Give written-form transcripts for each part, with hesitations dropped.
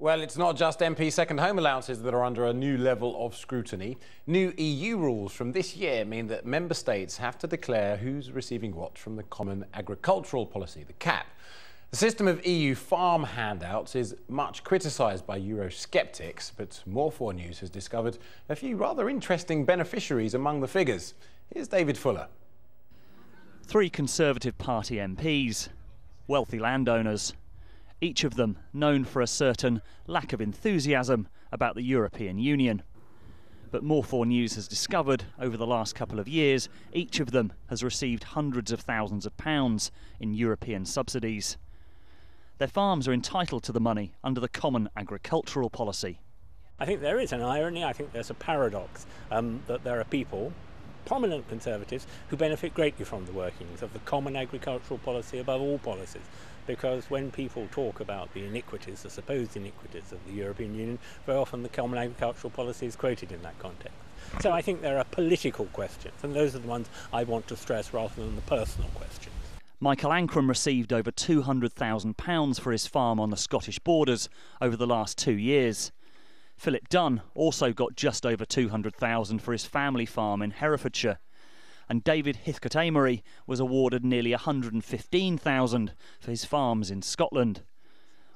Well, it's not just MP second home allowances that are under a new level of scrutiny. New EU rules from this year mean that member states have to declare who's receiving what from the Common Agricultural Policy, the CAP. The system of EU farm handouts is much criticised by Eurosceptics, but More4 News has discovered a few rather interesting beneficiaries among the figures. Here's David Fuller. 3 Conservative Party MPs, wealthy landowners, each of them known for a certain lack of enthusiasm about the European Union. But More4 News has discovered over the last couple of years, each of them has received hundreds of thousands of pounds in European subsidies. Their farms are entitled to the money under the Common Agricultural Policy. I think there is an irony, I think there's a paradox that there are people, prominent Conservatives, who benefit greatly from the workings of the Common Agricultural Policy above all policies. Because when people talk about the iniquities, the supposed iniquities of the European Union, very often the Common Agricultural Policy is quoted in that context. So I think there are political questions, and those are the ones I want to stress rather than the personal questions. Michael Ancram received over £200,000 for his farm on the Scottish borders over the last 2 years. Philip Dunne also got just over £200,000 for his family farm in Herefordshire. And David Heathcoat-Amory was awarded nearly £115,000 for his farms in Scotland.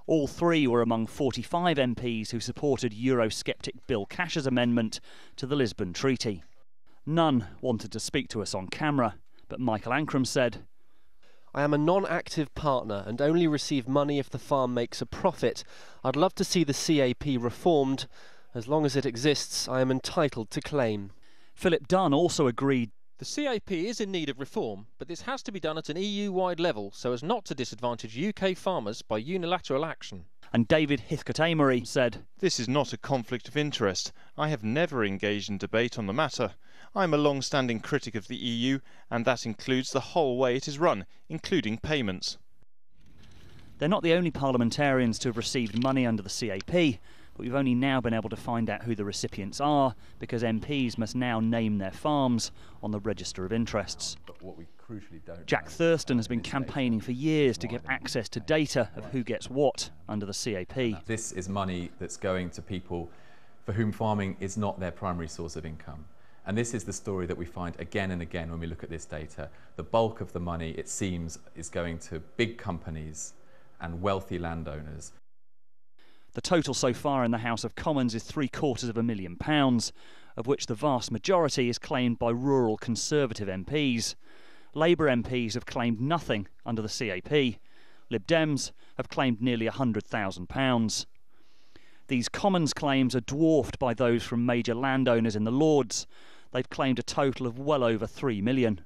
All 3 were among 45 MPs who supported Eurosceptic Bill Cash's amendment to the Lisbon Treaty. None wanted to speak to us on camera, but Michael Ancram said, "I am a non-active partner and only receive money if the farm makes a profit. I'd love to see the CAP reformed. As long as it exists, I am entitled to claim." Philip Dunne also agreed. The CAP is in need of reform, but this has to be done at an EU-wide level so as not to disadvantage UK farmers by unilateral action. And David Heathcoat-Amory said, "This is not a conflict of interest. I have never engaged in debate on the matter. I am a long-standing critic of the EU, and that includes the whole way it is run, including payments." They're not the only parliamentarians to have received money under the CAP, but we've only now been able to find out who the recipients are because MPs must now name their farms on the Register of Interests. Jack Thurston has been campaigning for years to get access to data of who gets what under the CAP. This is money that's going to people for whom farming is not their primary source of income. And this is the story that we find again and again when we look at this data. The bulk of the money, it seems, is going to big companies and wealthy landowners. The total so far in the House of Commons is £750,000, of which the vast majority is claimed by rural Conservative MPs. Labour MPs have claimed nothing under the CAP. Lib Dems have claimed nearly £100,000. These Commons claims are dwarfed by those from major landowners in the Lords. They've claimed a total of well over £3 million.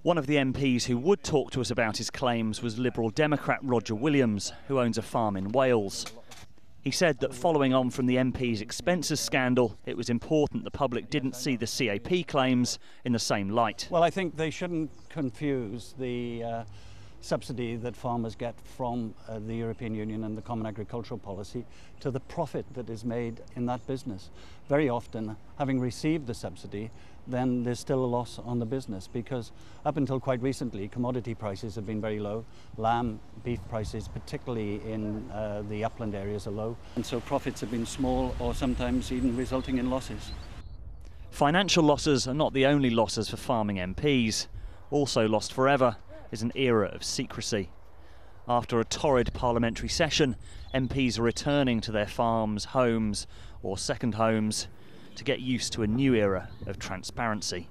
One of the MPs who would talk to us about his claims was Liberal Democrat Roger Williams, who owns a farm in Wales. He said that following on from the MP's expenses scandal, it was important the public didn't see the CAP claims in the same light. Well, I think they shouldn't confuse the subsidy that farmers get from the European Union and the Common Agricultural Policy to the profit that is made in that business. Very often, having received the subsidy, then there's still a loss on the business because up until quite recently, commodity prices have been very low. Lamb, beef prices, particularly in the upland areas, are low. And so profits have been small or sometimes even resulting in losses. Financial losses are not the only losses for farming MPs. Also lost forever is an era of secrecy. After a torrid parliamentary session, MPs are returning to their farms, homes or second homes to get used to a new era of transparency.